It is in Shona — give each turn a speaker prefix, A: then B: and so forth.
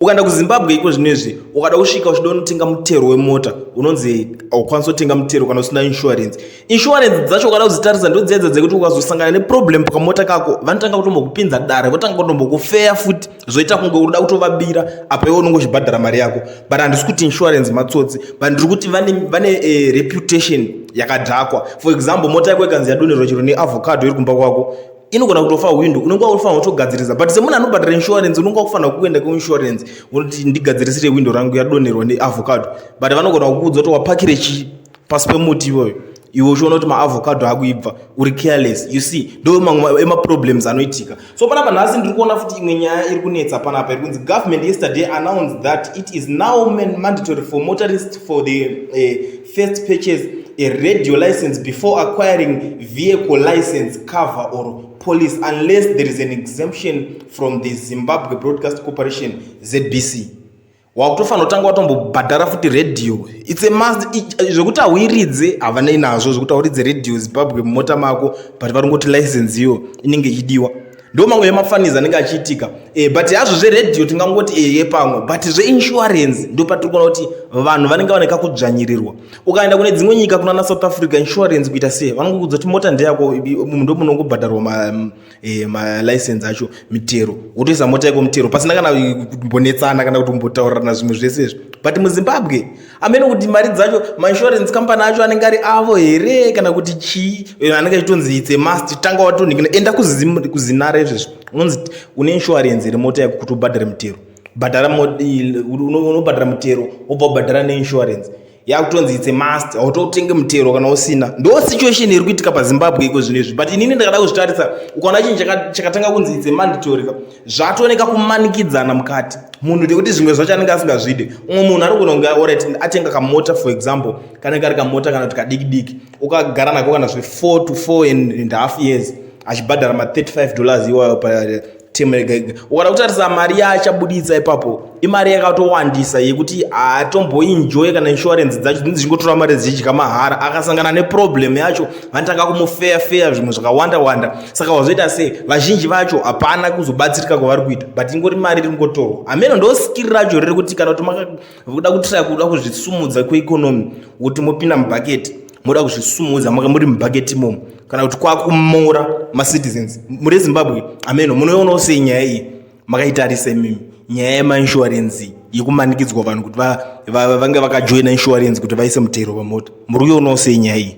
A: Ukaenda kuZimbabwe iko zvinezvi ukada kusvika uchida kunotenga mutero wemota unonzi aukwanisi kutenga mutero kana usina insurance dzacho ukada kudzitarisa ndodzedza dzekuti ukazosangana neproblem pakamota kako vanotanga kutombokupinza dare votanga kutombokufeya futi zvoita kunge unoda kutovabira apa iwe unonge uchibhadhara mari yako but handisi kuti insurance matsotsi but ndiri kuti vane reputation yakadhakwa. For example, mota yako ikanzi yadonerwa chero neavocado iri kumba kwako inogona kutofa window unenge wakufanira kutogadzirisa but semunhu anobhadhara insurance unenge wakufanira kuenda kuinsurance unoti ndigadzirisire window rangu yadonerwa neavocado but vanogona kukuudza kuti wapakire pasi pemuti iwe uchiona kuti maavocado akuibva uri careless. You see, ndo mamwe emaproblems anoitika. So panapa nhasi ndiri kuona futi imwe nyaya iri kunetsa panapa iri kunzi government yesterday announced that it is now mandatory for motorists for the first purchase a radio license before acquiring vehicle license cover or police unless there is an exemption from the Zimbabwe Broadcast Corporation ZBC. Wakutofana utanga watombobhadhara futi radio. It's a must. Zvokuti auiridze havana inazvo zvokuti auridze radio Zimbabwe mumota mako but varongoti license iyo inenge ichidiwa. Ndo mamwe emafaniza anenge achiitika but hazvo zveredio tingangoti yepamwe but zveinsurance ndo patiri kuona kuti vanhu vanenge vaneka kudzvanyirirwa. Ukaenda kune dzimwe nyika kunana South Africa insurance kuita sei vanongokudza kuti mota ndeyako ndo munongobhadharwa malicense acho mitero wotoisa mota yako mutero pasina kana kumbonetsana kana kuti kumbotaurirana zvimwe zvese izvo but muZimbabwe amene kuti mari dzacho mainsurance company acho anenge ari avo here kana kuti chii anenge achitonzi it's a must tanga watonikina enda kuzinare izvezvo unonzi une insurance iri mota yako kuti ubhadhare mutero unobhadhara mutero wobva ubhadhara neinsurance yakutonzi it's a must autotenge mutero kana usina. Ndo situation iri kuitika paZimbabwe iko zvinezvi but inini ndakada kuzvitarisa ukaona chinhu chakatanga kunzi it's a mandatory zvatooneka kumanikidzana mukati munhu ndekuti zvimwe zvacho anenge asingazvide. Umwe munhu anogona kunge alright atenga kamota for example kanenge kari kamota kana kuti kadiki ukagara nako kana zve 4 to 4.5 years achibhadhara $35 iwayo ukada kutarisa mari yaachabuditsa ipapo imari yakatowandisa yekuti atomboenjoy kana insurance dzacho dzingotora mari dzichidya mahara akasangana neproblem yacho vanotanga kumufeya zvimwe zvakawanda saka wazoita sei vazhinji vacho hapana kuzobatsirika kwavari kuita but ingori mari iri kungotorwa. Ameno ndo skill racho riri kuti kana kuti kuda kutira kuda kuzvisumudza kweekonomi kuti mopinda mubhaketi moda kuzvisumudza muri mubhaketi imomo kana kuti kwakumora macitizens muri Zimbabwe. Ameno munoona sei nyaya iyi makaitarisa mimi nyaya yemainsurance yekumanikidzwa vanhu kuti vange vakajoina insurance kuti vaise mutero pamota muri kuiona sei nyaya iyi?